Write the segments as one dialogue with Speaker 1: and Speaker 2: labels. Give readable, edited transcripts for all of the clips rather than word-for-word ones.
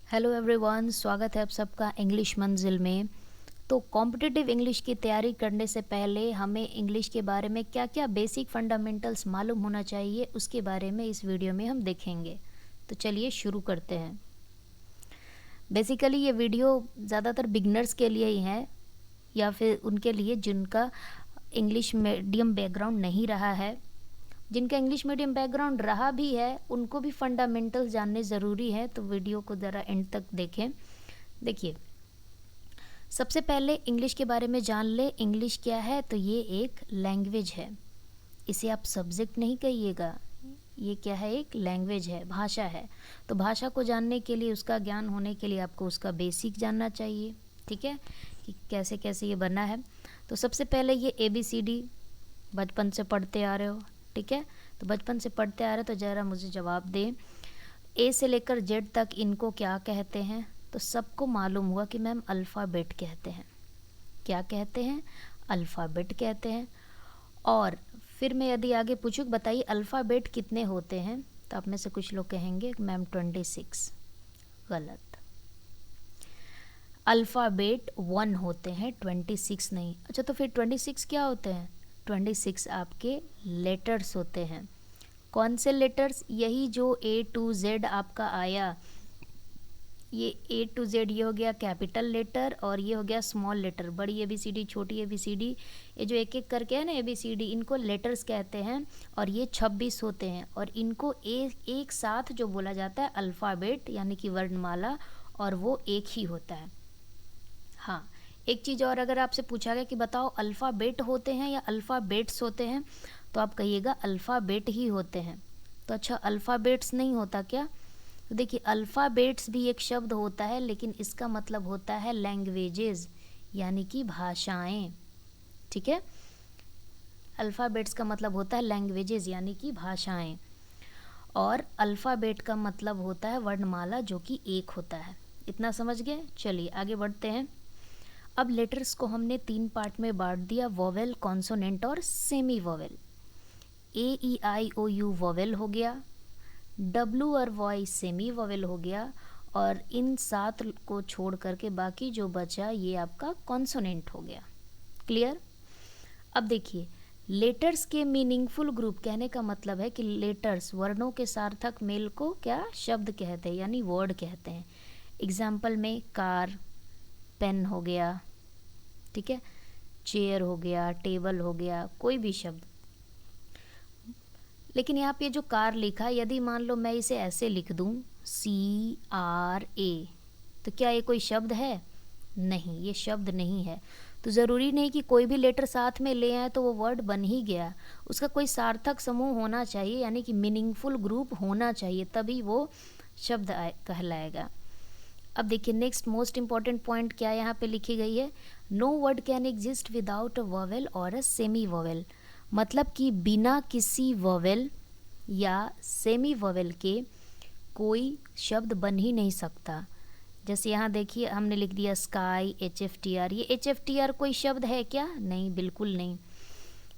Speaker 1: Hello everyone, स्वागत है आप सबका इंग्लिश मंजिल में। तो कॉम्पिटिटिव इंग्लिश की तैयारी करने से पहले हमें इंग्लिश के बारे में क्या क्या बेसिक फंडामेंटल्स मालूम होना चाहिए, उसके बारे में इस वीडियो में हम देखेंगे। तो चलिए शुरू करते हैं। बेसिकली ये वीडियो ज़्यादातर बिगनर्स के लिए ही है, या फिर उनके लिए जिनका इंग्लिश मीडियम बैकग्राउंड नहीं रहा है। जिनका इंग्लिश मीडियम बैकग्राउंड रहा भी है उनको भी फंडामेंटल्स जानने ज़रूरी है, तो वीडियो को ज़रा एंड तक देखें। देखिए, सबसे पहले इंग्लिश के बारे में जान ले। इंग्लिश क्या है? तो ये एक लैंग्वेज है। इसे आप सब्जेक्ट नहीं कहिएगा, ये क्या है? एक लैंग्वेज है, भाषा है। तो भाषा को जानने के लिए, उसका ज्ञान होने के लिए आपको उसका बेसिक जानना चाहिए। ठीक है, कि कैसे कैसे ये बना है। तो सबसे पहले ये ABCD बचपन से पढ़ते आ रहे हो, ठीक है? तो बचपन से पढ़ते आ रहे तो ज़रा मुझे जवाब दें, A से लेकर Z तक इनको क्या कहते हैं? तो सबको मालूम हुआ कि मैम अल्फ़ाबेट कहते हैं। क्या कहते हैं? अल्फ़ाबेट कहते हैं। और फिर मैं यदि आगे पूछूँ, बताइए अल्फ़ाबेट कितने होते हैं? तो आप में से कुछ लोग कहेंगे मैम 26। गलत। अल्फ़ाबेट 1 होते हैं, 26 नहीं। अच्छा, तो फिर 26 क्या होते हैं? 26 आपके लेटर्स होते हैं। कौन से लेटर्स? यही जो A to Z आपका आया, ये A to Z ये हो गया कैपिटल लेटर, और ये हो गया स्मॉल लेटर। बड़ी ABCD, छोटी ABCD, ये जो एक एक करके है ना ABCD, इनको लेटर्स कहते हैं। और ये 26 होते हैं, और इनको एक साथ जो बोला जाता है अल्फ़ाबेट, यानी कि वर्णमाला, और वो एक ही होता है। हाँ, एक चीज़ और, अगर आपसे पूछा गया कि बताओ अल्फ़ाबेट होते हैं या अल्फ़ाबेट्स होते हैं, तो आप कहिएगा अल्फ़ाबेट ही होते हैं। तो अच्छा, अल्फ़ाबेट्स नहीं होता क्या? तो देखिए, अल्फ़ाबेट्स भी एक शब्द होता है, लेकिन इसका मतलब होता है लैंग्वेजेस, यानी कि भाषाएं। ठीक है, अल्फ़ाबेट्स का मतलब होता है लैंग्वेजेस, यानी कि भाषाएं। और अल्फ़ाबेट का मतलब होता है वर्णमाला, जो कि एक होता है। इतना समझ गए? चलिए आगे बढ़ते हैं। अब लेटर्स को हमने 3 पार्ट में बांट दिया, वोवेल, कॉन्सोनेंट और सेमी वोवेल। AEIOU वोवेल हो गया, W और Y सेमी वोवेल हो गया, और इन 7 को छोड़ करके बाकी जो बचा ये आपका कॉन्सोनेंट हो गया। क्लियर? अब देखिए, लेटर्स के मीनिंगफुल ग्रुप, कहने का मतलब है कि लेटर्स, वर्णों के सार्थक मेल को क्या शब्द कहते हैं, यानी वर्ड कहते हैं। एग्जाम्पल में कार, पेन हो गया, ठीक है, चेयर हो गया, टेबल हो गया, कोई भी शब्द। लेकिन यहाँ पे जो कार लिखा, यदि मान लो मैं इसे ऐसे लिख दूँ CRA, तो क्या ये कोई शब्द है? नहीं, ये शब्द नहीं है। तो ज़रूरी नहीं कि कोई भी लेटर साथ में ले आए तो वो वर्ड बन ही गया। उसका कोई सार्थक समूह होना चाहिए, यानी कि मीनिंगफुल ग्रुप होना चाहिए, तभी वो शब्द कहलाएगा। अब देखिए, नेक्स्ट मोस्ट इंपॉर्टेंट पॉइंट क्या यहाँ पे लिखी गई है, no word can exist without a vowel और अ सेमी वोवेल। मतलब कि बिना किसी वोवेल या सेमी वोवेल के कोई शब्द बन ही नहीं सकता। जैसे यहाँ देखिए, हमने लिख दिया स्काई, HFTR। ये HFTR कोई शब्द है क्या? नहीं, बिल्कुल नहीं।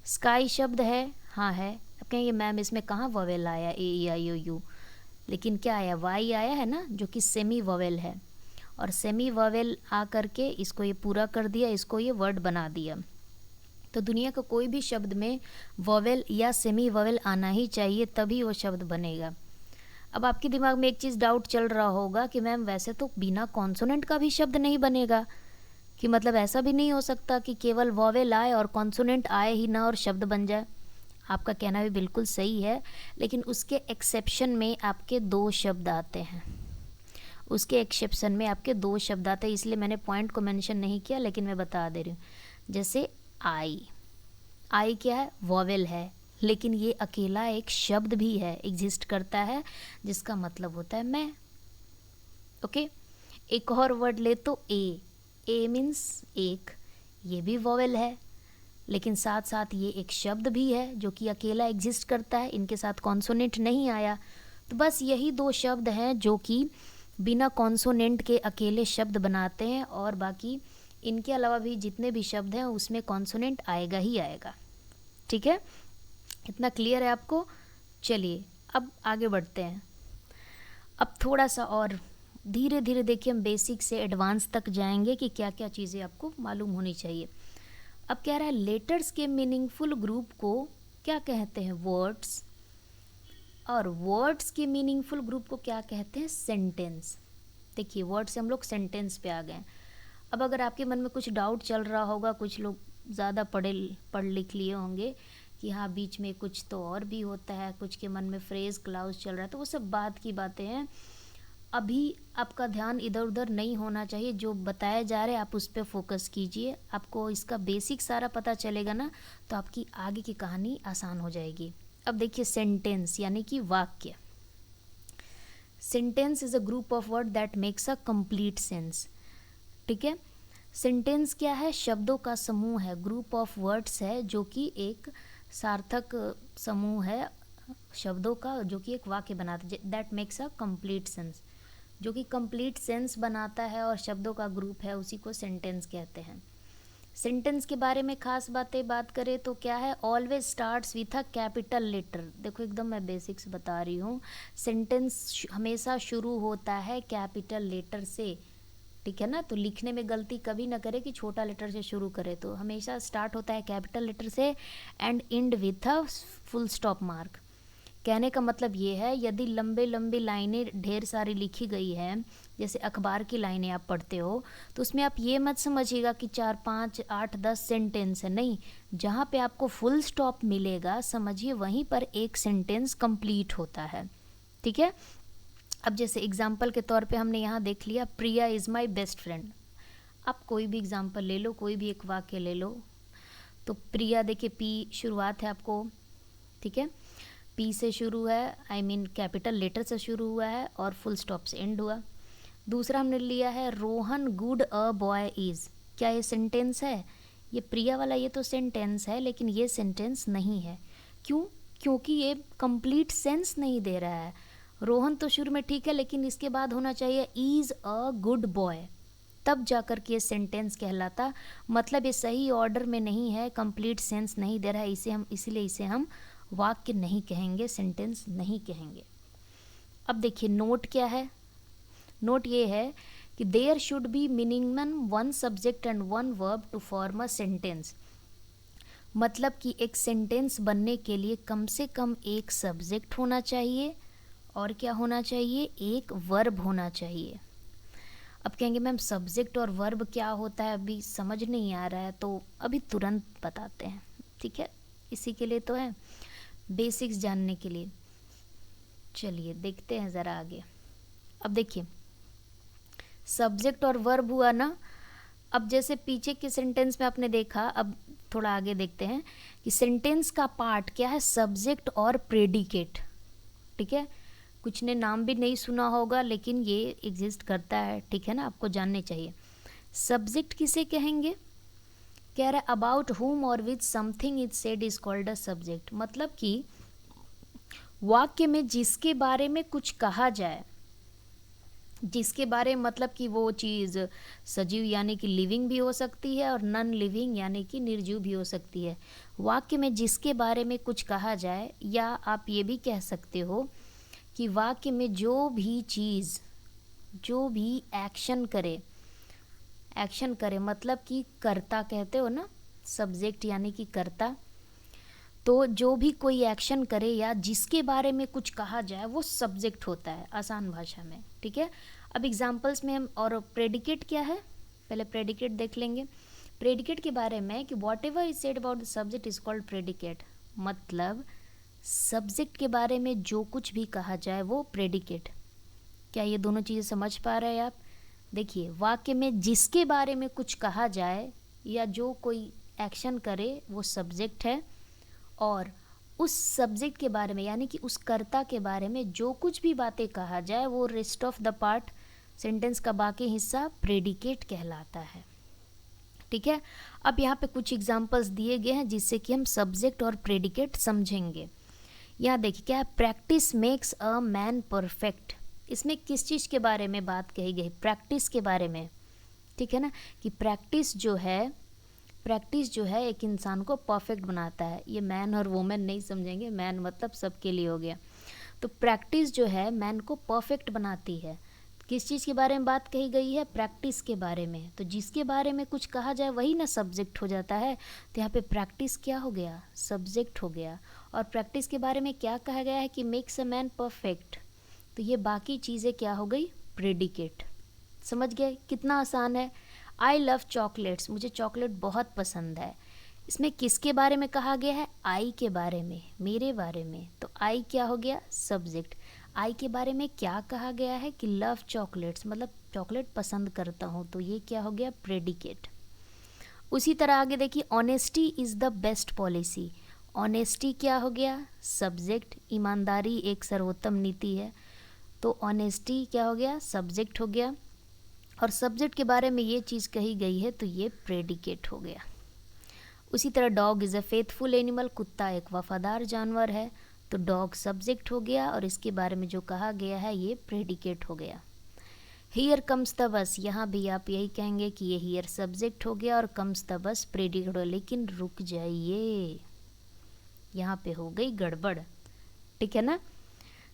Speaker 1: स्काई शब्द है? हाँ है। अब कहेंगे मैम इसमें कहाँ वोवेल आया, AEIOU, लेकिन क्या आया? वाई आया है ना, जो कि सेमी वोवेल है। और सेमी वोवेल आ करके इसको ये पूरा कर दिया, इसको ये वर्ड बना दिया। तो दुनिया का कोई भी शब्द में वोवेल या सेमी वोवेल आना ही चाहिए, तभी वो शब्द बनेगा। अब आपके दिमाग में एक चीज़ डाउट चल रहा होगा कि मैम वैसे तो बिना कॉन्सोनेंट का भी शब्द नहीं बनेगा, कि मतलब ऐसा भी नहीं हो सकता कि केवल वोवेल आए और कॉन्सोनेंट आए ही ना और शब्द बन जाए। आपका कहना भी बिल्कुल सही है, लेकिन उसके एक्सेप्शन में आपके 2 शब्द आते हैं। उसके एक्सेप्शन में आपके 2 शब्द आते हैं, इसलिए मैंने पॉइंट को मेंशन नहीं किया, लेकिन मैं बता दे रही हूँ। जैसे आई क्या है? वोवेल है, लेकिन ये अकेला एक शब्द भी है, एग्जिस्ट करता है, जिसका मतलब होता है मैं। ओके, एक और वर्ड ले तो ए मीन्स एक, ये भी वोवेल है, लेकिन साथ साथ ये एक शब्द भी है जो कि अकेला एग्जिस्ट करता है, इनके साथ कॉन्सोनेंट नहीं आया। तो बस यही 2 शब्द हैं जो कि बिना कॉन्सोनेंट के अकेले शब्द बनाते हैं, और बाकी इनके अलावा भी जितने भी शब्द हैं उसमें कॉन्सोनेंट आएगा ही आएगा। ठीक है, इतना क्लियर है आपको? चलिए अब आगे बढ़ते हैं। अब थोड़ा सा और धीरे धीरे देखिए हम बेसिक से एडवांस तक जाएंगे कि क्या क्या चीज़ें आपको मालूम होनी चाहिए। अब कह रहा है लेटर्स के मीनिंगफुल ग्रुप को क्या कहते हैं, वर्ड्स, और वर्ड्स के मीनिंगफुल ग्रुप को क्या कहते हैं, सेंटेंस। देखिए वर्ड से हम लोग सेंटेंस पे आ गए। अब अगर आपके मन में कुछ डाउट चल रहा होगा, कुछ लोग ज़्यादा पढ़ लिख लिए होंगे कि हाँ बीच में कुछ तो और भी होता है, कुछ के मन में फ्रेज क्लाउज चल रहा है, तो वो सब बात की बातें हैं। अभी आपका ध्यान इधर उधर नहीं होना चाहिए, जो बताया जा रहा है आप उस पर फोकस कीजिए। आपको इसका बेसिक सारा पता चलेगा ना, तो आपकी आगे की कहानी आसान हो जाएगी। अब देखिए सेंटेंस यानी कि वाक्य। Sentence is a group of word that makes a complete sense. ठीक है, सेंटेंस क्या है, शब्दों का समूह है, ग्रुप ऑफ वर्ड्स है, जो कि एक सार्थक समूह है शब्दों का, जो कि एक वाक्य बनाता है, that makes a complete sense, जो कि कंप्लीट सेंस बनाता है और शब्दों का ग्रुप है, उसी को सेंटेंस कहते हैं। सेंटेंस के बारे में खास बात करें तो क्या है, always starts with a capital letter. देखो एकदम मैं बेसिक्स बता रही हूँ, सेंटेंस हमेशा शुरू होता है कैपिटल लेटर से। ठीक है ना, तो लिखने में गलती कभी ना करे कि छोटा लेटर से शुरू करे, तो हमेशा स्टार्ट होता है कैपिटल लेटर से and and with a full stop mark. कहने का मतलब ये है, यदि लंबे लंबे लाइनें ढेर सारी लिखी गई है, जैसे अखबार की लाइनें आप पढ़ते हो, तो उसमें आप ये मत समझिएगा कि 4 5 8 10 सेंटेंस है, नहीं, जहाँ पे आपको फुल स्टॉप मिलेगा समझिए वहीं पर एक सेंटेंस कंप्लीट होता है। ठीक है, अब जैसे एग्जाम्पल के तौर पे हमने यहाँ देख लिया, प्रिया इज़ माई बेस्ट फ्रेंड। आप कोई भी एग्जाम्पल ले लो, कोई भी एक वाक्य ले लो, तो प्रिया देखिए पी शुरुआत है आपको, ठीक है, पी से शुरू है, आई मीन कैपिटल लेटर से शुरू हुआ है और फुल स्टॉप से एंड हुआ। दूसरा हमने लिया है Rohan good a boy is. क्या ये सेंटेंस है, ये प्रिया वाला ये तो सेंटेंस है, लेकिन ये सेंटेंस नहीं है। क्यों, क्योंकि ये कंप्लीट सेंस नहीं दे रहा है। रोहन तो शुरू में ठीक है, लेकिन इसके बाद होना चाहिए इज़ अ गुड बॉय, तब जाकर के ये सेंटेंस कहलाता। मतलब ये सही ऑर्डर में नहीं है, कंप्लीट सेंस नहीं दे रहा है, इसीलिए इसे हम वाक्य नहीं कहेंगे, सेंटेंस नहीं कहेंगे। अब देखिए नोट क्या है, नोट ये है कि there should be minimum 1 subject and 1 verb to form a sentence. मतलब कि एक सेंटेंस बनने के लिए कम से कम एक सब्जेक्ट होना चाहिए और क्या होना चाहिए, एक वर्ब होना चाहिए। अब कहेंगे मैम सब्जेक्ट और वर्ब क्या होता है, अभी समझ नहीं आ रहा है, तो अभी तुरंत बताते हैं। ठीक है, इसी के लिए तो है, बेसिक्स जानने के लिए। चलिए देखते हैं ज़रा आगे। अब देखिए सब्जेक्ट और वर्ब हुआ ना, अब जैसे पीछे के सेंटेंस में आपने देखा, अब थोड़ा आगे देखते हैं कि सेंटेंस का पार्ट क्या है, सब्जेक्ट और प्रेडिकेट। ठीक है, कुछ ने नाम भी नहीं सुना होगा, लेकिन ये एग्जिस्ट करता है, ठीक है ना, आपको जानने चाहिए। सब्जेक्ट किसे कहेंगे, कह रहा है अबाउट हुम और with something is said is called a subject. मतलब कि वाक्य में जिसके बारे में कुछ कहा जाए, जिसके बारे में मतलब कि वो चीज़ सजीव यानी कि लिविंग भी हो सकती है और नॉन लिविंग यानी कि निर्जीव भी हो सकती है। वाक्य में जिसके बारे में कुछ कहा जाए, या आप ये भी कह सकते हो कि वाक्य में जो भी चीज़, जो भी एक्शन करे मतलब कि कर्ता कहते हो ना, सब्जेक्ट यानी कि कर्ता, तो जो भी कोई एक्शन करे या जिसके बारे में कुछ कहा जाए वो सब्जेक्ट होता है आसान भाषा में। ठीक है, अब एग्जांपल्स में हम, और प्रेडिकेट क्या है, पहले प्रेडिकेट देख लेंगे। प्रेडिकेट के बारे में कि what ever is said about the subject is called predicate. मतलब सब्जेक्ट के बारे में जो कुछ भी कहा जाए वो प्रेडिकेट। क्या ये दोनों चीज़ें समझ पा रहे हैं आप? देखिए वाक्य में जिसके बारे में कुछ कहा जाए या जो कोई एक्शन करे वो सब्जेक्ट है, और उस सब्जेक्ट के बारे में यानी कि उस कर्ता के बारे में जो कुछ भी बातें कहा जाए वो rest of the part, sentence का बाकी हिस्सा प्रेडिकेट कहलाता है। ठीक है, अब यहाँ पे कुछ एग्जांपल्स दिए गए हैं जिससे कि हम सब्जेक्ट और प्रेडिकेट समझेंगे। यहाँ देखिए क्या है, practice makes a man perfect. इसमें किस चीज़ के बारे में बात कही गई, प्रैक्टिस के बारे में। ठीक है ना, कि प्रैक्टिस जो है एक इंसान को परफेक्ट बनाता है। ये मैन और वुमेन नहीं समझेंगे, मैन मतलब सबके लिए हो गया। तो प्रैक्टिस जो है मैन को परफेक्ट बनाती है। किस चीज़ के बारे में बात कही गई है? प्रैक्टिस के बारे में। तो जिसके बारे में कुछ कहा जाए वही ना सब्जेक्ट हो जाता है। तो यहाँ पे प्रैक्टिस क्या हो गया? सब्जेक्ट हो गया। और प्रैक्टिस के बारे में क्या कहा गया है कि मेक्स अ मैन परफेक्ट। तो ये बाकी चीज़ें क्या हो गई? प्रेडिकेट। समझ गए कितना आसान है? आई लव चॉकलेट्स, मुझे चॉकलेट बहुत पसंद है। इसमें किसके बारे में कहा गया है? आई के बारे में, मेरे बारे में। तो आई क्या हो गया? सब्जेक्ट। आई के बारे में क्या कहा गया है कि लव चॉकलेट्स, मतलब चॉकलेट पसंद करता हूँ, तो ये क्या हो गया? प्रेडिकेट। उसी तरह आगे देखिए, honesty is the best policy. Honesty क्या हो गया? सब्जेक्ट। ईमानदारी एक सर्वोत्तम नीति है, तो ऑनेस्टी क्या हो गया? सब्जेक्ट हो गया। और सब्जेक्ट के बारे में ये चीज़ कही गई है, तो ये प्रेडिकेट हो गया। उसी तरह dog is a faithful animal, कुत्ता एक वफादार जानवर है, तो डॉग सब्जेक्ट हो गया और इसके बारे में जो कहा गया है ये प्रेडिकेट हो गया। हियर कम्स द बस, यहाँ भी आप यही कहेंगे कि ये हियर सब्जेक्ट हो गया और कम्स द बस प्रेडिकेट हो गया। लेकिन रुक जाइए, यहाँ पे हो गई गड़बड़, ठीक है ना।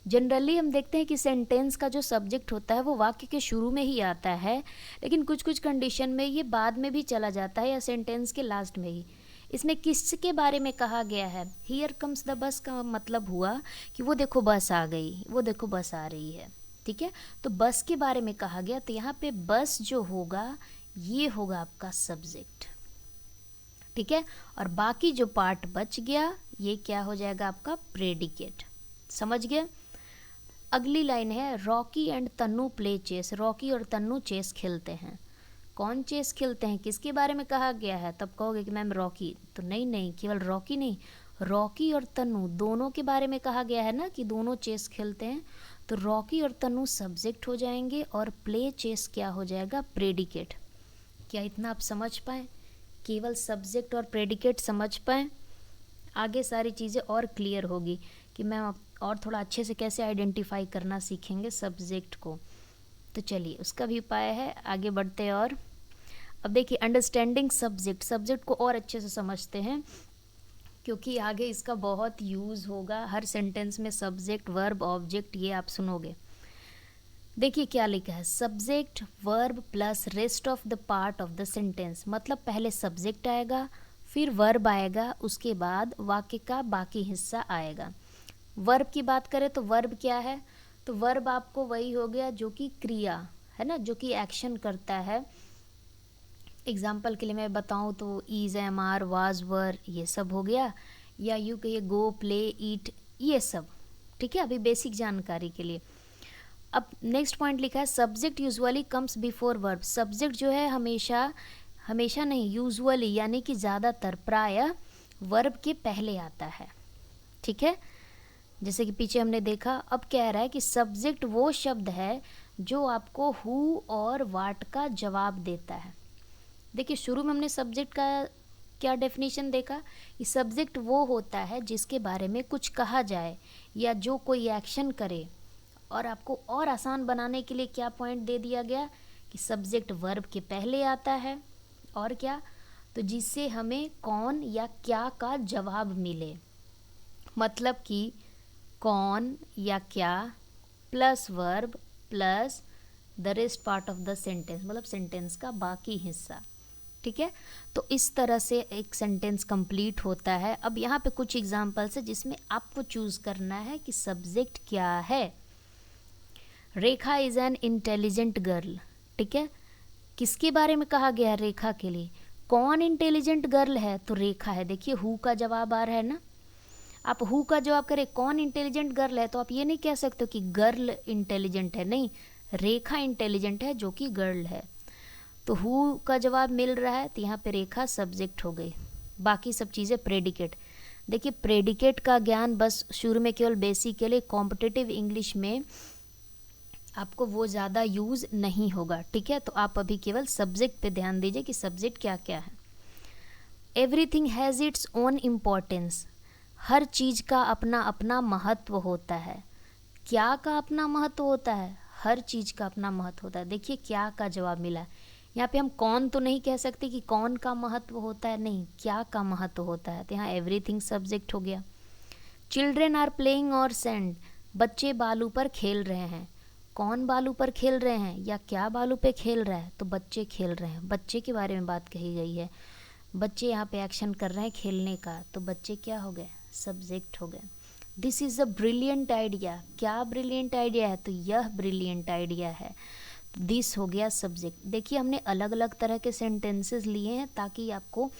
Speaker 1: जनरली हम देखते हैं कि सेंटेंस का जो सब्जेक्ट होता है वो वाक्य के शुरू में ही आता है, लेकिन कुछ कुछ कंडीशन में ये बाद में भी चला जाता है या सेंटेंस के लास्ट में ही। इसमें किसके बारे में कहा गया है? हियर कम्स द बस का मतलब हुआ कि वो देखो बस आ गई, वो देखो बस आ रही है, ठीक है। तो बस के बारे में कहा गया, तो यहाँ पे बस जो होगा ये होगा आपका सब्जेक्ट, ठीक है। और बाकी जो पार्ट बच गया ये क्या हो जाएगा? आपका प्रेडिकेट। समझ गए? अगली लाइन है, Rocky and Tannu play chess. Rocky और तन्नू चेस खेलते हैं। कौन चेस खेलते हैं? किसके बारे में कहा गया है? तब कहोगे कि मैम रॉकी, तो नहीं, केवल रॉकी नहीं, रॉकी और तन्नू दोनों के बारे में कहा गया है ना कि दोनों चेस खेलते हैं। तो रॉकी और तन्नू सब्जेक्ट हो जाएंगे और प्ले चेस क्या हो जाएगा? प्रेडिकेट। क्या इतना आप समझ पाए? केवल सब्जेक्ट और प्रेडिकेट समझ पाए? आगे सारी चीज़ें और क्लियर होगी कि मैम और थोड़ा अच्छे से कैसे आइडेंटिफाई करना सीखेंगे सब्जेक्ट को। तो चलिए उसका भी उपाय है, आगे बढ़ते हैं। और अब देखिए, अंडरस्टैंडिंग सब्जेक्ट, सब्जेक्ट को और अच्छे से समझते हैं क्योंकि आगे इसका बहुत यूज़ होगा। हर सेंटेंस में सब्जेक्ट, वर्ब, ऑब्जेक्ट ये आप सुनोगे। देखिए क्या लिखा है, subject verb plus rest of the part of the sentence. मतलब पहले सब्जेक्ट आएगा, फिर वर्ब आएगा, उसके बाद वाक्य का बाकी हिस्सा आएगा। वर्ब की बात करें तो वर्ब क्या है? तो वर्ब आपको वही हो गया जो कि क्रिया है ना, जो कि एक्शन करता है। एग्जाम्पल के लिए मैं बताऊं तो इज, एम, आर, वाज, वर, ये सब हो गया, या यूँ कहिए गो, प्ले, ईट, ये सब, ठीक है, अभी बेसिक जानकारी के लिए। अब नेक्स्ट पॉइंट लिखा है, subject usually comes before verb. Subject जो है हमेशा नहीं, यूजुअली यानी कि ज़्यादातर, प्रायः वर्ब के पहले आता है, ठीक है। जैसे कि पीछे हमने देखा, अब कह रहा है कि सब्जेक्ट वो शब्द है जो आपको हु और वाट का जवाब देता है। देखिए शुरू में हमने सब्जेक्ट का क्या डेफिनेशन देखा कि सब्जेक्ट वो होता है जिसके बारे में कुछ कहा जाए या जो कोई एक्शन करे। और आपको और आसान बनाने के लिए क्या पॉइंट दे दिया गया कि सब्जेक्ट वर्ब के पहले आता है, और क्या, तो जिससे हमें कौन या क्या का जवाब मिले। मतलब कि कौन या क्या plus verb plus the rest part of the sentence, मतलब सेंटेंस का बाकी हिस्सा, ठीक है। तो इस तरह से एक सेंटेंस कंप्लीट होता है। अब यहाँ पे कुछ एग्जांपल्स है जिसमें आपको चूज़ करना है कि सब्जेक्ट क्या है। रेखा इज़ एन इंटेलिजेंट गर्ल, ठीक है। किसके बारे में कहा गया है? रेखा के लिए। कौन इंटेलिजेंट गर्ल है? तो रेखा है। देखिए हु का जवाब आ रहा है ना, आप हु का जवाब करें कौन इंटेलिजेंट गर्ल है, तो आप ये नहीं कह सकते हो कि गर्ल इंटेलिजेंट है, नहीं, रेखा इंटेलिजेंट है जो कि गर्ल है। तो हु का जवाब मिल रहा है, तो यहाँ पे रेखा सब्जेक्ट हो गई, बाकी सब चीज़ें प्रेडिकेट। देखिए प्रेडिकेट का ज्ञान बस शुरू में केवल बेसिक के लिए, कॉम्पिटिटिव इंग्लिश में आपको वो ज़्यादा यूज़ नहीं होगा, ठीक है। तो आप अभी केवल सब्जेक्ट पे ध्यान दीजिए कि सब्जेक्ट क्या क्या है। Everything has its own importance. हर चीज़ का अपना अपना महत्व होता है। क्या का अपना महत्व होता है? हर चीज़ का अपना महत्व होता है। देखिए क्या का जवाब मिला है। यहाँ पे हम कौन तो नहीं कह सकते कि कौन का महत्व होता है, नहीं, क्या का महत्व होता है। तो यहाँ एवरीथिंग सब्जेक्ट हो गया। चिल्ड्रेन आर प्लेइंग और सैंड। बच्चे बालू पर खेल रहे हैं। कौन बालू पर खेल रहे हैं या क्या बालू पे खेल रहा है, तो बच्चे खेल रहे हैं, बच्चे के बारे में बात कही गई है। बच्चे यहाँ पे एक्शन कर रहे हैं खेलने का, तो बच्चे क्या हो गए, सब्जेक्ट हो गए। This is a brilliant idea, क्या ब्रिलियंट आइडिया है, तो यह ब्रिलियंट आइडिया है। दिस हो गया सब्जेक्ट। देखिए हमने अलग अलग तरह के सेंटेंसेस लिए हैं ताकि आपको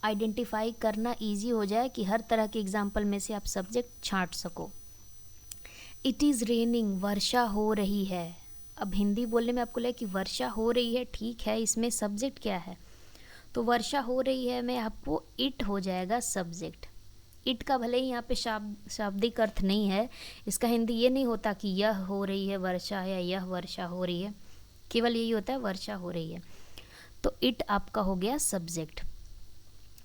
Speaker 1: आइडेंटिफाई करना इजी हो जाए कि हर तरह के एग्जाम्पल में से आप सब्जेक्ट छांट सको। इट इज़ रेनिंग, वर्षा हो रही है। अब हिंदी बोलने में आपको लगे कि वर्षा हो रही है, ठीक है, इसमें सब्जेक्ट क्या है, तो वर्षा हो रही है में आपको इट हो जाएगा सब्जेक्ट। इट का भले ही यहाँ पे शाब्दिक अर्थ नहीं है, इसका हिंदी ये नहीं होता कि यह हो रही है वर्षा या यह वर्षा हो रही है, केवल यही होता है वर्षा हो रही है, तो इट आपका हो गया सब्जेक्ट।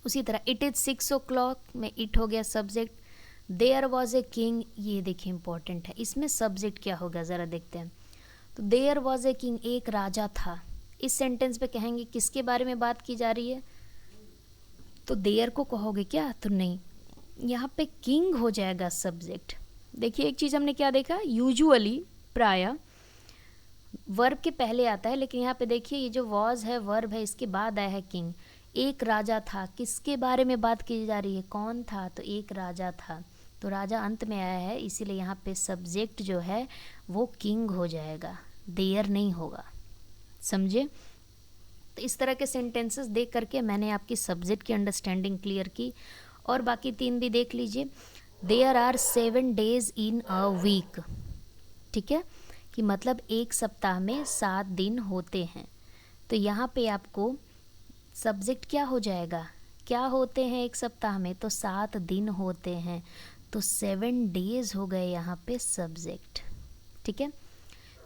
Speaker 1: उसी तरह इट इज़ 6 o'clock में इट हो गया subject. There was a king, ये देखिए इंपॉर्टेंट है, इसमें सब्जेक्ट क्या होगा ज़रा देखते हैं। तो देयर वॉज ए किंग, एक राजा था। इस सेंटेंस पे कहेंगे किसके बारे में बात की जा रही है, तो देयर को कहोगे क्या, तो नहीं, यहाँ पे किंग हो जाएगा सब्जेक्ट। देखिए एक चीज़ हमने क्या देखा, यूजुअली प्रायः वर्ब के पहले आता है, लेकिन यहाँ पे देखिए ये जो वॉज है वर्ब है, इसके बाद आया है किंग। एक राजा था, किसके बारे में बात की जा रही है, कौन था, तो एक राजा था, तो राजा अंत में आया है, इसीलिए यहाँ पे सब्जेक्ट जो है वो किंग हो जाएगा, देयर नहीं होगा, समझे। तो इस तरह के सेंटेंसेस देख करके मैंने आपकी सब्जेक्ट की अंडरस्टैंडिंग क्लियर की, और बाकी 3 भी देख लीजिए। There are 7 days in a week, ठीक है, कि मतलब एक सप्ताह में 7 दिन होते हैं, तो यहाँ पे आपको सब्जेक्ट क्या हो जाएगा, क्या होते हैं एक सप्ताह में, तो 7 दिन होते हैं, तो 7 days हो गए यहाँ पे सब्जेक्ट, ठीक है।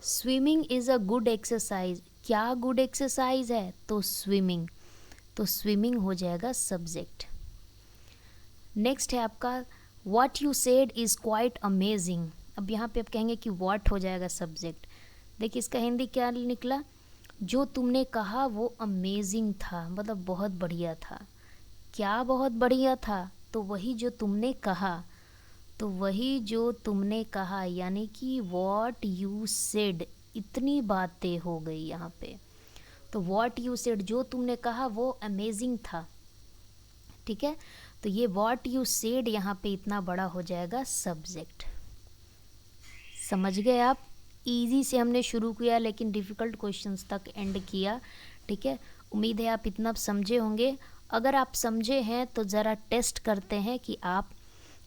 Speaker 1: Swimming is a good exercise, क्या गुड एक्सरसाइज है, तो स्विमिंग, तो स्विमिंग हो जाएगा सब्जेक्ट। नेक्स्ट है आपका what you said is quite amazing. अब यहाँ पे आप कहेंगे कि व्हाट हो जाएगा सब्जेक्ट। देखिए इसका हिंदी क्या निकला, जो तुमने कहा वो अमेजिंग था, मतलब बहुत बढ़िया था। क्या बहुत बढ़िया था, तो वही जो तुमने कहा, तो वही जो तुमने कहा, यानी कि व्हाट यू सेड, इतनी बातें हो गई यहाँ पे, तो व्हाट यू सेड, जो तुमने कहा वो अमेजिंग था, ठीक है। तो ये व्हाट यू सेड यहाँ पे इतना बड़ा हो जाएगा सब्जेक्ट। समझ गए आप, इजी से हमने शुरू किया लेकिन डिफ़िकल्ट क्वेश्चंस तक एंड किया, ठीक है। उम्मीद है आप इतना समझे होंगे। अगर आप समझे हैं तो ज़रा टेस्ट करते हैं कि आप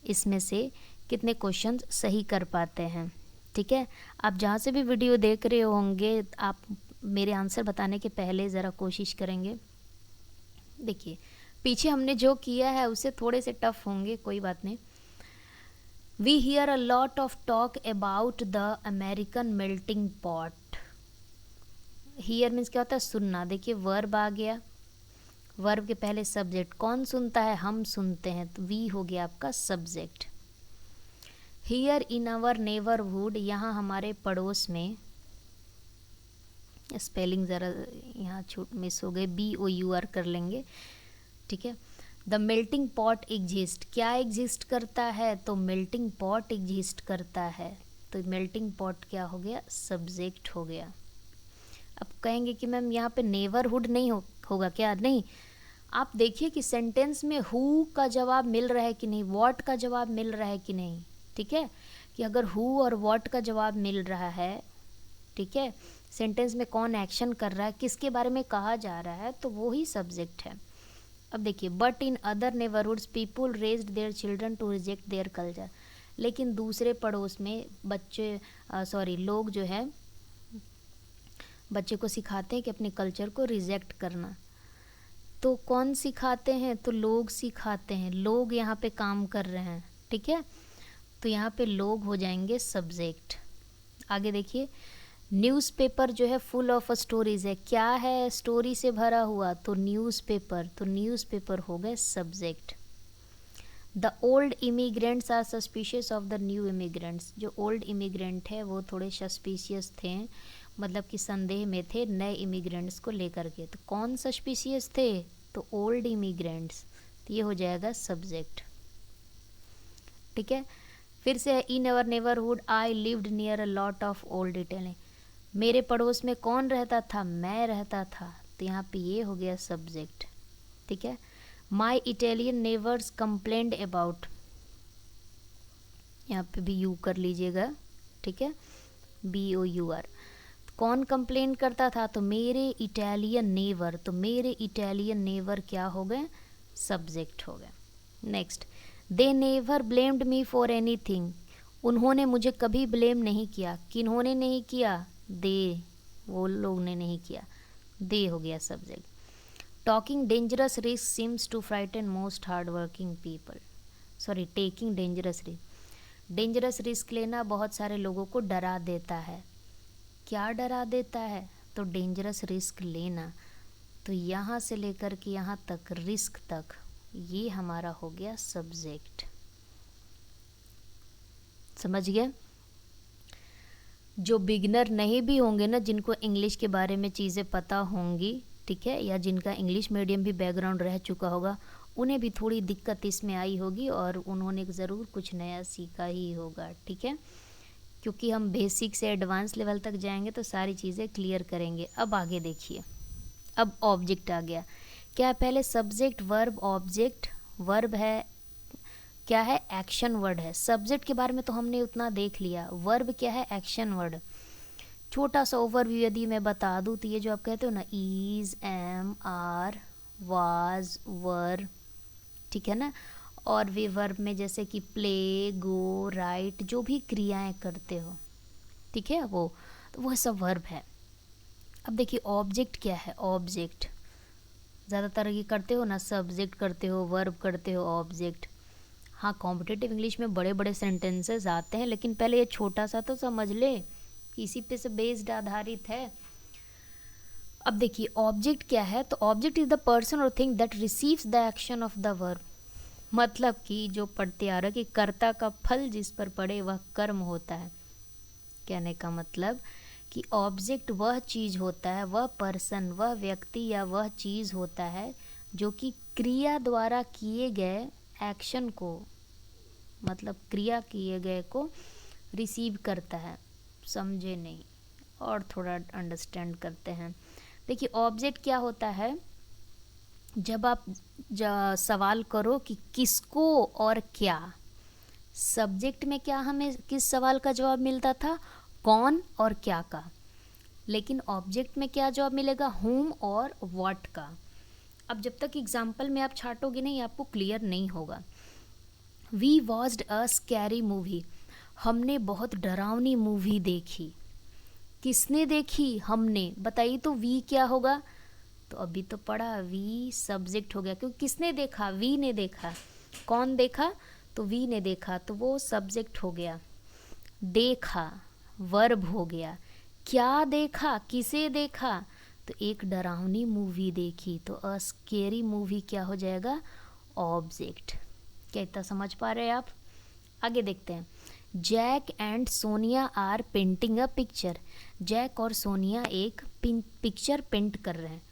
Speaker 1: इसमें से कितने क्वेश्चंस सही कर पाते हैं, ठीक है। आप जहाँ से भी वीडियो देख रहे होंगे, आप मेरे आंसर बताने के पहले ज़रा कोशिश करेंगे। देखिए पीछे हमने जो किया है उससे थोड़े से टफ होंगे, कोई बात नहीं। We hear a lot of talk about the American melting pot. Hear means क्या होता है, सुनना। देखिए वर्ब आ गया, वर्ब के पहले सब्जेक्ट, कौन सुनता है, हम सुनते हैं, तो वी हो गया आपका subject. Here in our neighborhood, यहाँ हमारे पड़ोस में, स्पेलिंग ज़रा यहाँ छूट मिस हो गई, BOUR कर लेंगे, ठीक है। द मेल्टिंग पॉट एग्जिस्ट, क्या एग्जिस्ट करता है, तो मेल्टिंग पॉट एग्जिस्ट करता है, तो मेल्टिंग पॉट क्या हो गया, सब्जेक्ट हो गया। अब कहेंगे कि मैम यहाँ पे नेबरहुड नहीं होगा क्या, नहीं। आप देखिए कि सेंटेंस में हु का जवाब मिल रहा है कि नहीं, व्हाट का जवाब मिल रहा है कि नहीं, ठीक है। कि अगर हु और व्हाट का जवाब मिल रहा है, ठीक है, सेंटेंस में कौन एक्शन कर रहा है, किसके बारे में कहा जा रहा है, तो वो ही सब्जेक्ट है। अब देखिए but in other neighbourhoods people raised their children to reject their culture, लेकिन दूसरे पड़ोस में लोग जो है बच्चे को सिखाते हैं कि अपने कल्चर को रिजेक्ट करना। तो कौन सिखाते हैं, तो लोग सिखाते हैं, लोग यहाँ पे काम कर रहे हैं, ठीक है। तो यहाँ पे लोग हो जाएंगे सब्जेक्ट। आगे देखिए न्यूज़पेपर जो है फुल ऑफ स्टोरीज है, क्या है, स्टोरी से भरा हुआ, तो न्यूज़पेपर, तो न्यूज़पेपर हो गए subject. The old immigrants are suspicious of the new immigrants, जो ओल्ड इमिग्रेंट है वो थोड़े सस्पिशियस थे, मतलब कि संदेह में थे नए इमिग्रेंट्स को लेकर के। तो कौन सस्पिशियस थे, तो ओल्ड इमिग्रेंट्स, तो ये हो जाएगा सब्जेक्ट, ठीक है। फिर से in our neighbourhood I lived near a lot of old Italian. मेरे पड़ोस में कौन रहता था, मैं रहता था, तो यहाँ पे ये हो गया सब्जेक्ट, ठीक है। माई इटालियन नेबर्स कंप्लेंड अबाउट, यहाँ पे भी यू कर लीजिएगा, ठीक है, BOUR। कौन कंप्लेन करता था, तो मेरे इटालियन नेबर, तो मेरे इटालियन नेबर क्या हो गए, सब्जेक्ट हो गए। Next, they never blamed me for anything, उन्होंने मुझे कभी ब्लेम नहीं किया, किन्होंने नहीं किया, दे, वो लोग ने नहीं किया, दे हो गया subject. Talking dangerous risk seems to frighten most hard working people, sorry taking dangerous risk, dangerous risk लेना बहुत सारे लोगों को डरा देता है। क्या डरा देता है, तो डेंजरस रिस्क लेना। तो यहाँ से लेकर के यहाँ तक, रिस्क तक, ये हमारा हो गया सब्जेक्ट। समझ गए। जो बिगिनर नहीं भी होंगे ना, जिनको इंग्लिश के बारे में चीज़ें पता होंगी, ठीक है, या जिनका इंग्लिश मीडियम भी बैकग्राउंड रह चुका होगा, उन्हें भी थोड़ी दिक्कत इसमें आई होगी और उन्होंने ज़रूर कुछ नया सीखा ही होगा, ठीक है। क्योंकि हम बेसिक से एडवांस लेवल तक जाएंगे तो सारी चीज़ें क्लियर करेंगे। अब आगे देखिए, अब ऑब्जेक्ट आ गया। क्या है पहले, सब्जेक्ट वर्ब ऑब्जेक्ट। वर्ब है, क्या है, एक्शन वर्ड है। सब्जेक्ट के बारे में तो हमने उतना देख लिया। वर्ब क्या है, एक्शन वर्ड। छोटा सा ओवरव्यू यदि मैं बता दूँ तो ये जो आप कहते हो ना, इज, एम, आर, वाज, वर, ठीक है ना, और वे वर्ब में जैसे कि प्ले, गो, राइट, जो भी क्रियाएं करते हो, ठीक है, वो तो वह सब वर्ब है। अब देखिए ऑब्जेक्ट क्या है, ऑब्जेक्ट ज़्यादातर ये करते हो ना, सब्जेक्ट करते हो, वर्ब करते हो, ऑब्जेक्ट। हाँ, कॉम्पिटिटिव इंग्लिश में बड़े बड़े सेंटेंसेस आते हैं, लेकिन पहले ये छोटा सा तो समझ ले, इसी पे से बेस्ड आधारित है। अब देखिए ऑब्जेक्ट क्या है, तो ऑब्जेक्ट इज द पर्सन और thing that receives the action of the verb. मतलब कि जो पढ़ते आ रहा है कि कर्ता का फल जिस पर पड़े वह कर्म होता है। कहने का मतलब कि ऑब्जेक्ट वह चीज़ होता है, वह पर्सन, वह व्यक्ति या वह चीज़ होता है जो कि क्रिया द्वारा किए गए एक्शन को, मतलब क्रिया किए गए को रिसीव करता है। समझे नहीं, और थोड़ा अंडरस्टैंड करते हैं। देखिए ऑब्जेक्ट क्या होता है, जब आप सवाल करो कि किसको और क्या, सब्जेक्ट में क्या हमें किस सवाल का जवाब मिलता था, कौन और क्या का, लेकिन ऑब्जेक्ट में क्या जवाब मिलेगा, whom और what का। अब जब तक एग्जाम्पल में आप छाटोगे नहीं, आपको क्लियर नहीं होगा। We watched a scary movie, हमने बहुत डरावनी मूवी देखी। किसने देखी, हमने। बताइए तो वी क्या होगा, तो अभी तो पढ़ा, वी सब्जेक्ट हो गया, क्योंकि किसने देखा, वी ने देखा। कौन देखा, तो वी ने देखा, तो वो सब्जेक्ट हो गया। देखा वर्ब हो गया। क्या देखा, किसे देखा, तो एक डरावनी मूवी देखी, तो अ स्केरी मूवी क्या हो जाएगा, ऑब्जेक्ट। क्या इतना समझ पा रहे हैं आप। आगे देखते हैं। Jack and Sonia are painting a picture, Jack और सोनिया एक पिक्चर पेंट कर रहे हैं।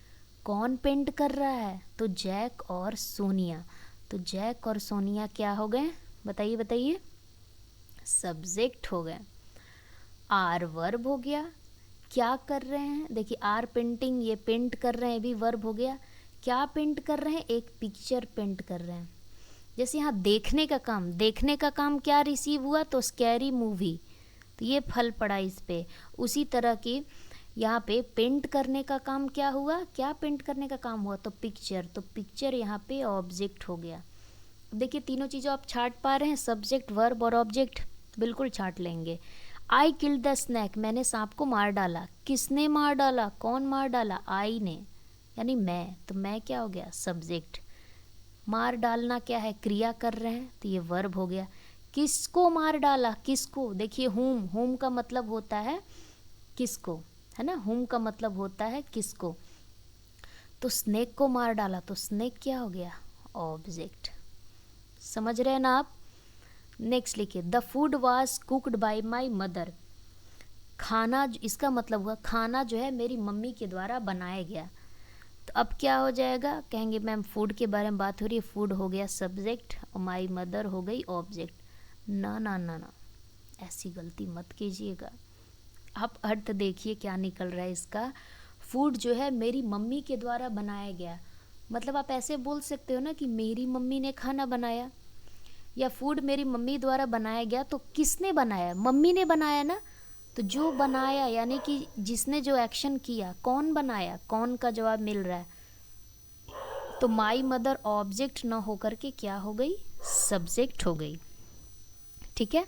Speaker 1: कौन पेंट कर रहा है, तो जैक और सोनिया। तो जैक और सोनिया क्या हो गए, बताइए बताइए, सब्जेक्ट हो गए। आर वर्ब हो गया। क्या कर रहे हैं, देखिए आर पेंटिंग, ये पेंट कर रहे हैं, भी वर्ब हो गया। क्या पेंट कर रहे हैं, एक पिक्चर पेंट कर रहे हैं। जैसे यहाँ देखने का काम, देखने का काम क्या रिसीव हुआ, तो स्कैरी मूवी, तो ये फल पड़ा इस पे। उसी तरह की यहाँ पे पेंट करने का काम क्या हुआ, क्या पेंट करने का काम हुआ, तो पिक्चर, तो पिक्चर यहाँ पे ऑब्जेक्ट हो गया। देखिए तीनों चीज़ें आप छाट पा रहे हैं, सब्जेक्ट, वर्ब और ऑब्जेक्ट, बिल्कुल छाट लेंगे। आई किल्ड द स्नैक, मैंने सांप को मार डाला। किसने मार डाला, कौन मार डाला, आई ने, यानी मैं, तो मैं क्या हो गया, सब्जेक्ट। मार डालना क्या है, क्रिया कर रहे हैं, तो ये वर्ब हो गया। किसको मार डाला, किसको, देखिए हुम, हुम का मतलब होता है किसको, है ना, हुम का मतलब होता है किसको। तो स्नेक को मार डाला, तो स्नेक क्या हो गया, ऑब्जेक्ट। समझ रहे हैं ना आप। नेक्स्ट लिखिए, the food was cooked bye my mother, खाना, इसका मतलब हुआ खाना जो है मेरी मम्मी के द्वारा बनाया गया। तो अब क्या हो जाएगा, कहेंगे मैम फूड के बारे में बात हो रही है, फूड हो गया सब्जेक्ट और माई मदर हो गई ऑब्जेक्ट। ना ना ना ना, ऐसी गलती मत कीजिएगा। आप अर्थ देखिए क्या निकल रहा है इसका। फूड जो है मेरी मम्मी के द्वारा बनाया गया, मतलब आप ऐसे बोल सकते हो ना कि मेरी मम्मी ने खाना बनाया, या फूड मेरी मम्मी द्वारा बनाया गया, तो किसने बनाया? मम्मी ने बनाया ना। तो जो बनाया यानी कि जिसने जो एक्शन किया, कौन बनाया, कौन का जवाब मिल रहा है। तो माई मदर ऑब्जेक्ट ना होकर के क्या हो गई? सब्जेक्ट हो गई। ठीक है।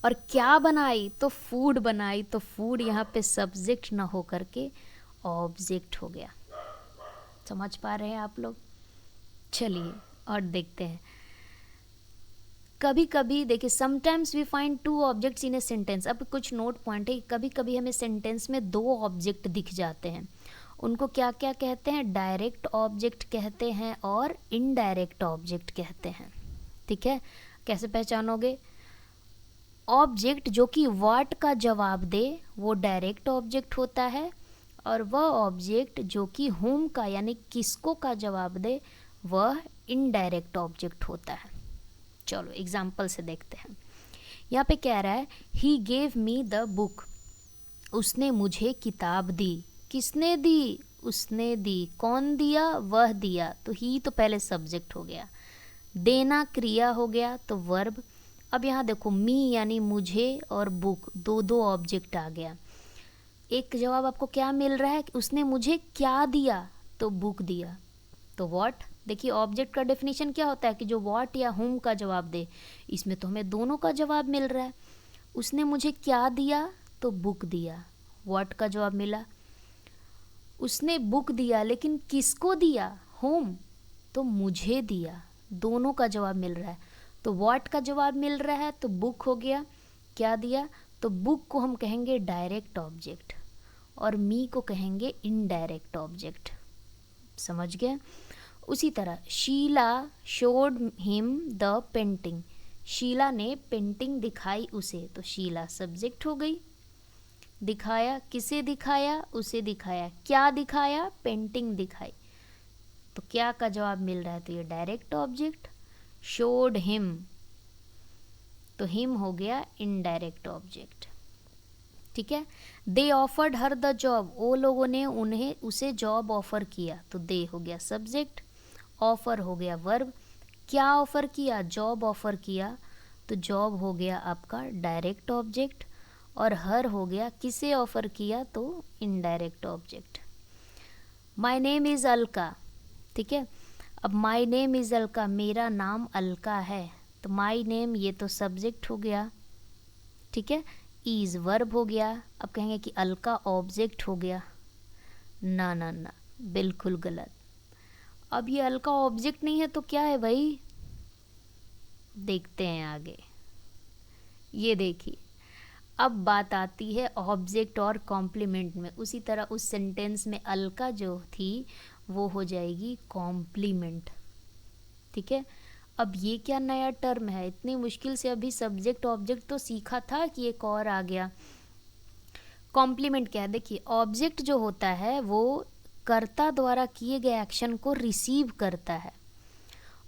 Speaker 1: और क्या बनाई? तो फूड बनाई, तो फूड यहाँ पे सब्जेक्ट ना होकर के ऑब्जेक्ट हो गया। समझ पा रहे हैं आप लोग? चलिए और देखते हैं। कभी कभी देखिए, sometimes we find two objects in a sentence. अब कुछ नोट पॉइंट है, कभी कभी हमें सेंटेंस में दो ऑब्जेक्ट दिख जाते हैं। उनको क्या क्या कहते हैं? डायरेक्ट ऑब्जेक्ट कहते हैं और इनडायरेक्ट ऑब्जेक्ट कहते हैं। ठीक है। कैसे पहचानोगे? ऑब्जेक्ट जो कि व्हाट का जवाब दे वो डायरेक्ट ऑब्जेक्ट होता है, और वह ऑब्जेक्ट जो कि whom का यानी किसको का जवाब दे वह इनडायरेक्ट ऑब्जेक्ट होता है। चलो एग्जाम्पल से देखते हैं। यहाँ पे कह रहा है he gave me the book, उसने मुझे किताब दी। किसने दी? उसने दी। कौन दिया? वह दिया। तो ही तो पहले सब्जेक्ट हो गया, देना क्रिया हो गया, तो वर्ब। अब यहाँ देखो मी यानी मुझे और बुक, दो दो ऑब्जेक्ट आ गया। एक जवाब आपको क्या मिल रहा है कि उसने मुझे क्या दिया? तो बुक दिया। तो व्हाट, देखिए ऑब्जेक्ट का डेफिनेशन क्या होता है कि जो व्हाट या whom का जवाब दे। इसमें तो हमें दोनों का जवाब मिल रहा है। उसने मुझे क्या दिया? तो बुक दिया, व्हाट का जवाब मिला। उसने बुक दिया, लेकिन किसको दिया? whom, तो मुझे दिया, दोनों का जवाब मिल रहा है। तो व्हाट का जवाब मिल रहा है तो बुक हो गया। क्या दिया? तो बुक को हम कहेंगे डायरेक्ट ऑब्जेक्ट और मी को कहेंगे इनडायरेक्ट ऑब्जेक्ट। समझ गए? उसी तरह Sheela showed him the painting, Sheela ने पेंटिंग दिखाई उसे, तो शीला सब्जेक्ट हो गई। दिखाया, किसे दिखाया? उसे दिखाया। क्या दिखाया? पेंटिंग दिखाई। तो क्या का जवाब मिल रहा है? तो ये डायरेक्ट ऑब्जेक्ट। शोड हिम, तो हिम हो गया इनडायरेक्ट ऑब्जेक्ट। ठीक है। They offered her the job, वो लोगों ने उन्हें उसे जॉब ऑफर किया, तो दे हो गया सब्जेक्ट, ऑफर हो गया वर्ब। क्या ऑफर किया? जॉब ऑफर किया, तो जॉब हो गया आपका डायरेक्ट ऑब्जेक्ट, और हर हो गया किसे ऑफर किया, तो indirect object. My name is Alka. ठीक है। अब माय नेम इज़ अलका, मेरा नाम अलका है, तो माय नेम ये तो सब्जेक्ट हो गया। ठीक है। इज़ वर्ब हो गया। अब कहेंगे कि अलका ऑब्जेक्ट हो गया। ना ना ना, बिल्कुल गलत। अब ये अलका ऑब्जेक्ट नहीं है तो क्या है भाई? देखते हैं आगे। ये देखिए, अब बात आती है ऑब्जेक्ट और कॉम्प्लीमेंट में। उसी तरह उस सेंटेंस में अलका जो थी वो हो जाएगी कॉम्प्लीमेंट। ठीक है। अब ये क्या नया टर्म है? इतनी मुश्किल से अभी सब्जेक्ट ऑब्जेक्ट तो सीखा था कि एक और आ गया। कॉम्प्लीमेंट क्या है? देखिए ऑब्जेक्ट जो होता है वो कर्ता द्वारा किए गए एक्शन को रिसीव करता है,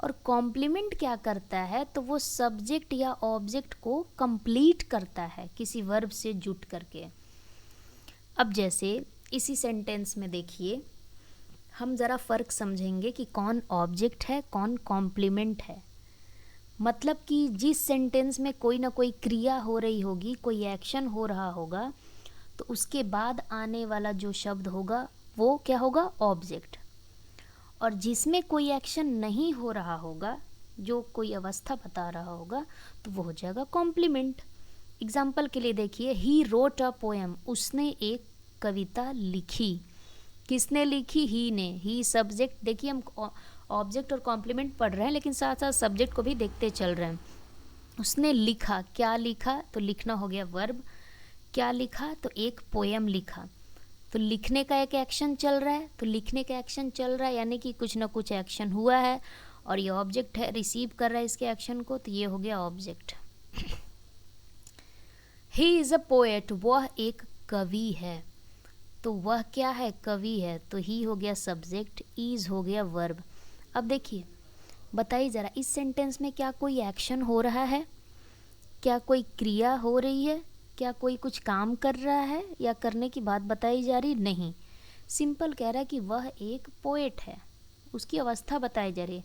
Speaker 1: और कॉम्प्लीमेंट क्या करता है? तो वो सब्जेक्ट या ऑब्जेक्ट को कंप्लीट करता है किसी वर्ब से जुट करके। अब जैसे इसी सेंटेंस में देखिए, हम ज़रा फ़र्क समझेंगे कि कौन ऑब्जेक्ट है कौन कॉम्प्लीमेंट है। मतलब कि जिस सेंटेंस में कोई ना कोई क्रिया हो रही होगी, कोई एक्शन हो रहा होगा, तो उसके बाद आने वाला जो शब्द होगा वो क्या होगा? ऑब्जेक्ट। और जिसमें कोई एक्शन नहीं हो रहा होगा, जो कोई अवस्था बता रहा होगा, तो वो हो जाएगा कॉम्प्लीमेंट। एग्जाम्पल के लिए देखिए, ही रोट अ पोएम, उसने एक कविता लिखी। किसने लिखी? ही ने। ही सब्जेक्ट। देखिए हम ऑब्जेक्ट और कॉम्प्लीमेंट पढ़ रहे हैं, लेकिन साथ साथ सब्जेक्ट को भी देखते चल रहे हैं। उसने लिखा, क्या लिखा? तो लिखना हो गया वर्ब। क्या लिखा? तो एक पोएम लिखा। तो लिखने का एक एक्शन चल रहा है, तो लिखने का एक्शन चल रहा है यानी कि कुछ ना कुछ एक्शन हुआ है, और ये ऑब्जेक्ट है, रिसीव कर रहा है इसके एक्शन को, तो ये हो गया object. He is a poet, वह एक कवि है। तो वह क्या है? कवि है। तो ही हो गया सब्जेक्ट, इज हो गया वर्ब। अब देखिए, बताइए ज़रा इस सेंटेंस में क्या कोई एक्शन हो रहा है? क्या कोई क्रिया हो रही है, क्या कोई कुछ काम कर रहा है या करने की बात बताई जा रही? नहीं, सिंपल कह रहा है कि वह एक पोएट है, उसकी अवस्था बताई जा रही है।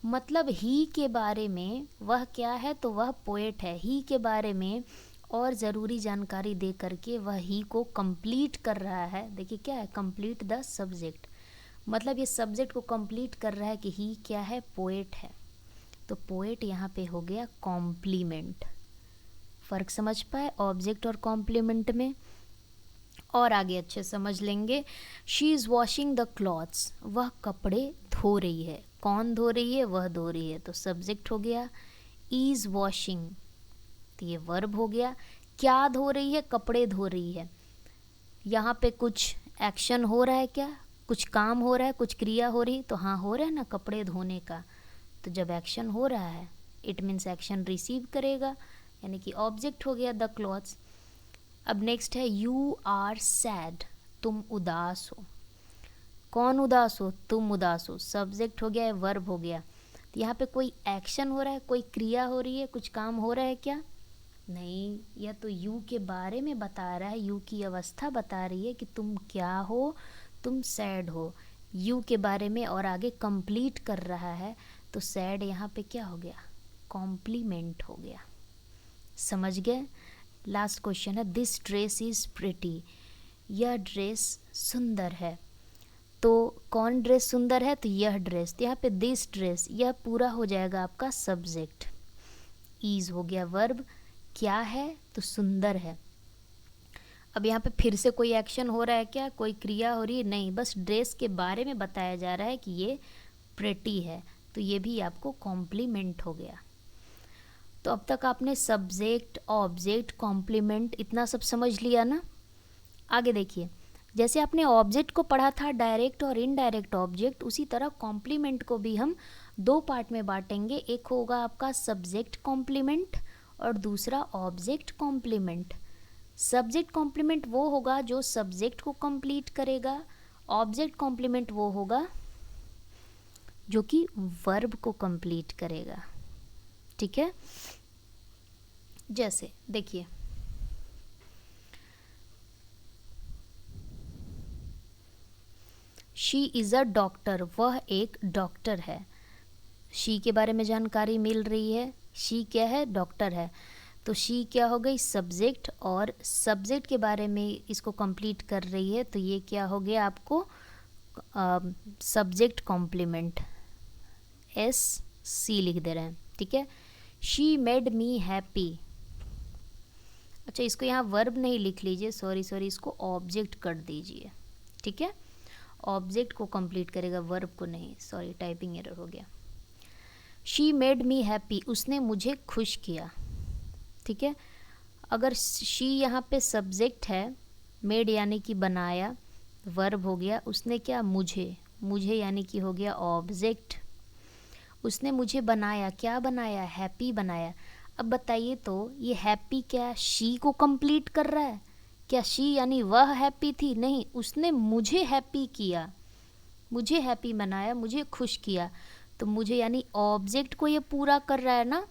Speaker 1: मतलब ही के बारे में वह क्या है, तो वह पोएट है। ही के बारे में और ज़रूरी जानकारी दे करके वह ही को कंप्लीट कर रहा है। देखिए क्या है, कंप्लीट द सब्जेक्ट, मतलब ये सब्जेक्ट को कंप्लीट कर रहा है कि ही क्या है, पोएट है। तो पोएट यहाँ पे हो गया कॉम्प्लीमेंट। फ़र्क समझ पाए ऑब्जेक्ट और कॉम्प्लीमेंट में? और आगे अच्छे समझ लेंगे। She is washing the clothes, वह कपड़े धो रही है। कौन धो रही है? वह धो रही है, तो सब्जेक्ट हो गया। इज़ वॉशिंग, तो ये वर्ब हो गया। क्या धो रही है? कपड़े धो रही है। यहाँ पे कुछ एक्शन हो रहा है क्या? कुछ काम हो रहा है, कुछ क्रिया हो रही? तो हाँ, हो रहा है ना, कपड़े धोने का। तो जब एक्शन हो रहा है इट मीन्स एक्शन रिसीव करेगा, यानी कि ऑब्जेक्ट हो गया द क्लॉथ्स। अब नेक्स्ट है यू आर सैड, तुम उदास हो। कौन उदास हो? तुम उदास हो। सब्जेक्ट हो गया, वर्ब हो गया। तो यहाँ पे कोई एक्शन हो रहा है, कोई क्रिया हो रही है, कुछ काम हो रहा है क्या? नहीं, यह तो यू के बारे में बता रहा है, यू की अवस्था बता रही है कि तुम क्या हो, तुम सैड हो, यू के बारे में। और आगे कंप्लीट कर रहा है, तो सैड यहाँ पे क्या हो गया? कॉम्प्लीमेंट हो गया। समझ गए? लास्ट क्वेश्चन है दिस ड्रेस इज़ प्रिटी, यह ड्रेस सुंदर है। तो कौन ड्रेस सुंदर है? तो यह ड्रेस। तो यहाँ पे दिस ड्रेस, यह पूरा हो जाएगा आपका सब्जेक्ट। इज़ हो गया वर्ब। क्या है? तो सुंदर है। अब यहाँ पे फिर से कोई एक्शन हो रहा है क्या? कोई क्रिया हो रही है? नहीं, बस ड्रेस के बारे में बताया जा रहा है कि ये प्रेटी है। तो ये भी आपको कॉम्प्लीमेंट हो गया। तो अब तक आपने सब्जेक्ट, ऑब्जेक्ट, कॉम्प्लीमेंट इतना सब समझ लिया ना। आगे देखिए, जैसे आपने ऑब्जेक्ट को पढ़ा था डायरेक्ट और इनडायरेक्ट ऑब्जेक्ट, उसी तरह कॉम्प्लीमेंट को भी हम दो पार्ट में बांटेंगे। एक होगा आपका सब्जेक्ट कॉम्प्लीमेंट और दूसरा ऑब्जेक्ट कॉम्प्लीमेंट। सब्जेक्ट कॉम्प्लीमेंट वो होगा जो सब्जेक्ट को कंप्लीट करेगा, ऑब्जेक्ट कॉम्प्लीमेंट वो होगा जो कि वर्ब को कंप्लीट करेगा। ठीक है? जैसे देखिए, शी इज़ अ डॉक्टर, वह एक डॉक्टर है। शी के बारे में जानकारी मिल रही है, शी क्या है? डॉक्टर है। तो शी क्या हो गई? सब्जेक्ट, और सब्जेक्ट के बारे में इसको कंप्लीट कर रही है, तो ये क्या हो गया आपको? सब्जेक्ट कॉम्प्लीमेंट, एस सी लिख दे रहे हैं। ठीक है? She made me happy. अच्छा, इसको यहाँ वर्ब नहीं लिख लीजिए, सॉरी, इसको ऑब्जेक्ट कर दीजिए। ठीक है? ऑब्जेक्ट को कंप्लीट करेगा, वर्ब को नहीं। सॉरी, टाइपिंग एरर हो गया। शी मेड मी हैप्पी, उसने मुझे खुश किया। ठीक है? अगर शी यहाँ पे सब्जेक्ट है, मेड यानी कि बनाया, वर्ब हो गया। उसने क्या? मुझे, मुझे यानी कि हो गया ऑब्जेक्ट। उसने मुझे बनाया, क्या बनाया? हैप्पी बनाया। अब बताइए तो ये हैप्पी क्या शी को कंप्लीट कर रहा है? क्या शी यानी वह हैप्पी थी? नहीं, उसने मुझे हैप्पी किया, मुझे हैप्पी बनाया, मुझे खुश किया। तो मुझे यानी ऑब्जेक्ट को ये पूरा कर रहा है ना,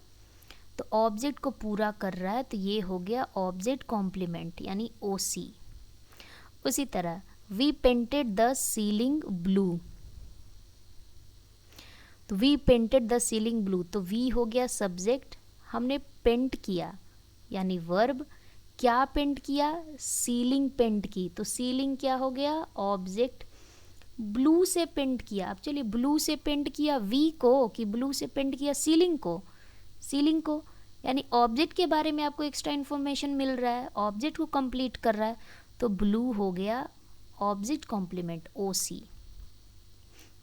Speaker 1: तो ऑब्जेक्ट को पूरा कर रहा है, तो ये हो गया ऑब्जेक्ट कॉम्प्लीमेंट यानी ओसी। उसी तरह we painted the ceiling blue, तो we painted the ceiling blue, तो वी हो गया सब्जेक्ट, हमने पेंट किया यानी वर्ब। क्या पेंट किया? सीलिंग पेंट की, तो सीलिंग क्या हो गया? ऑब्जेक्ट। ब्लू से पेंट किया। अब चलिए, ब्लू से पेंट किया वी को कि ब्लू से पेंट किया सीलिंग को? सीलिंग को, यानी ऑब्जेक्ट के बारे में आपको एक्स्ट्रा इन्फॉर्मेशन मिल रहा है, ऑब्जेक्ट को कंप्लीट कर रहा है, तो ब्लू हो गया object complement, OC.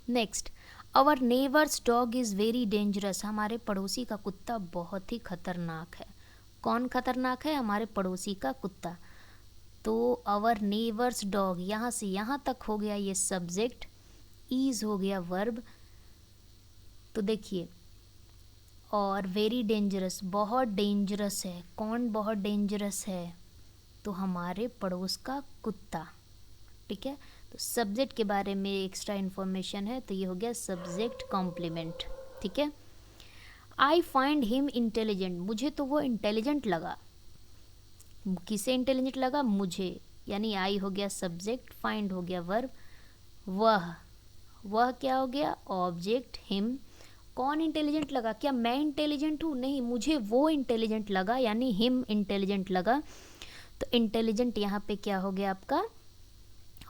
Speaker 1: Next, our neighbour's dog is very dangerous, हमारे पड़ोसी का कुत्ता बहुत ही खतरनाक है। कौन खतरनाक है? हमारे पड़ोसी का कुत्ता। तो आवर नेबर्स डॉग, यहाँ से यहाँ तक हो गया ये सब्जेक्ट, इज़ हो गया वर्ब। तो देखिए, और वेरी डेंजरस, बहुत डेंजरस है। कौन बहुत डेंजरस है? तो हमारे पड़ोस का कुत्ता। ठीक है? तो सब्जेक्ट के बारे में एक्स्ट्रा इन्फॉर्मेशन है, तो ये हो गया सब्जेक्ट कॉम्प्लीमेंट। ठीक है? आई फाइंड हिम इंटेलिजेंट, मुझे तो वो इंटेलिजेंट लगा। किसे इंटेलिजेंट लगा? मुझे, यानी आई हो गया सब्जेक्ट, फाइंड हो गया वर्ब, वह क्या हो गया? Object, him. कौन इंटेलिजेंट लगा? क्या मैं इंटेलिजेंट हूँ? नहीं, मुझे वो इंटेलिजेंट लगा, यानी हिम इंटेलिजेंट लगा। तो इंटेलिजेंट यहाँ पे क्या हो गया आपका?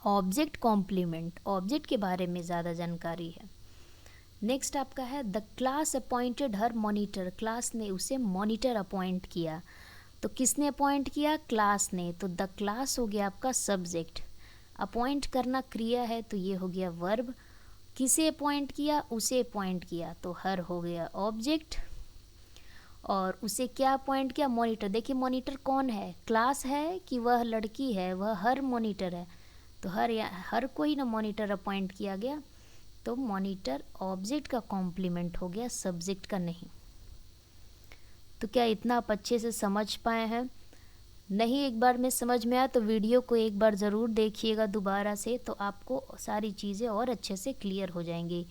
Speaker 1: ऑब्जेक्ट कॉम्प्लीमेंट, ऑब्जेक्ट के बारे में ज़्यादा जानकारी है। नेक्स्ट आपका है the class appointed her monitor, class ने उसे मॉनिटर अपॉइंट किया। तो किसने अपॉइंट किया? क्लास ने। तो द क्लास हो गया आपका सब्जेक्ट, अपॉइंट करना क्रिया है तो ये हो गया वर्ब। किसे अपॉइंट किया? उसे अपॉइंट किया, तो हर हो गया ऑब्जेक्ट। और उसे क्या अपॉइंट किया? मॉनिटर। देखिए मॉनिटर कौन है? क्लास है कि वह लड़की है? वह हर मॉनिटर है, तो हर कोई ना मॉनिटर अपॉइंट किया गया। तो मॉनिटर ऑब्जेक्ट का कॉम्प्लीमेंट हो गया, सब्जेक्ट का नहीं। तो क्या इतना आप अच्छे से समझ पाए हैं? नहीं एक बार में समझ में आया तो वीडियो को एक बार ज़रूर देखिएगा दोबारा से, तो आपको सारी चीज़ें और अच्छे से क्लियर हो जाएंगी।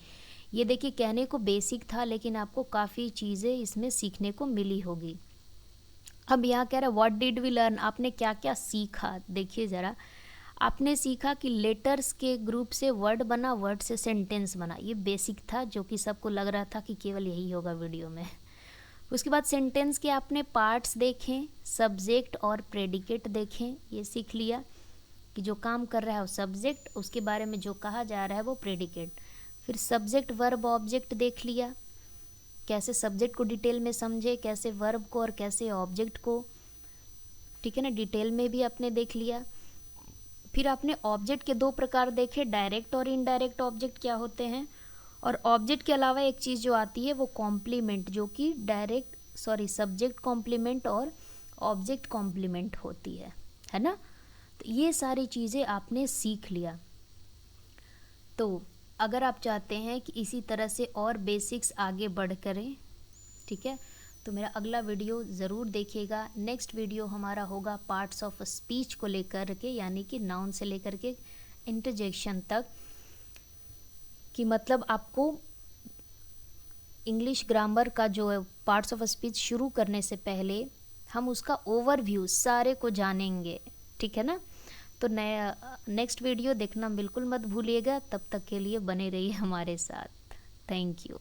Speaker 1: ये देखिए कहने को बेसिक था, लेकिन आपको काफ़ी चीज़ें इसमें सीखने को मिली होगी। अब यहाँ कह रहा है व्हाट डिड वी लर्न, आपने क्या क्या सीखा? देखिए ज़रा, आपने सीखा कि लेटर्स के ग्रुप से वर्ड बना, वर्ड से सेंटेंस बना। ये बेसिक था, जो कि सबको लग रहा था कि केवल यही होगा वीडियो में। उसके बाद सेंटेंस के आपने पार्ट्स देखें, सब्जेक्ट और प्रेडिकेट देखें, ये सीख लिया कि जो काम कर रहा है वो सब्जेक्ट, उसके बारे में जो कहा जा रहा है वो प्रेडिकेट। फिर सब्जेक्ट वर्ब ऑब्जेक्ट देख लिया, कैसे सब्जेक्ट को डिटेल में समझे, कैसे वर्ब को और कैसे ऑब्जेक्ट को, ठीक है ना, डिटेल में भी आपने देख लिया। फिर आपने ऑब्जेक्ट के दो प्रकार देखे, डायरेक्ट और इनडायरेक्ट ऑब्जेक्ट क्या होते हैं। और ऑब्जेक्ट के अलावा एक चीज़ जो आती है वो कॉम्प्लीमेंट, जो कि सब्जेक्ट कॉम्प्लीमेंट और ऑब्जेक्ट कॉम्प्लीमेंट होती है ना। तो ये सारी चीज़ें आपने सीख लिया। तो अगर आप चाहते हैं कि इसी तरह से और बेसिक्स आगे बढ़ करें, ठीक है, तो मेरा अगला वीडियो ज़रूर देखिएगा। नेक्स्ट वीडियो हमारा होगा पार्ट्स ऑफ स्पीच को लेकर के, यानी कि नाउन से लेकर के इंटरजेक्शन तक, कि मतलब आपको इंग्लिश ग्रामर का जो है पार्ट्स ऑफ स्पीच शुरू करने से पहले हम उसका ओवरव्यू सारे को जानेंगे, ठीक है ना। तो नया नेक्स्ट वीडियो देखना बिल्कुल मत भूलिएगा। तब तक के लिए बने रहिए हमारे साथ। Thank you.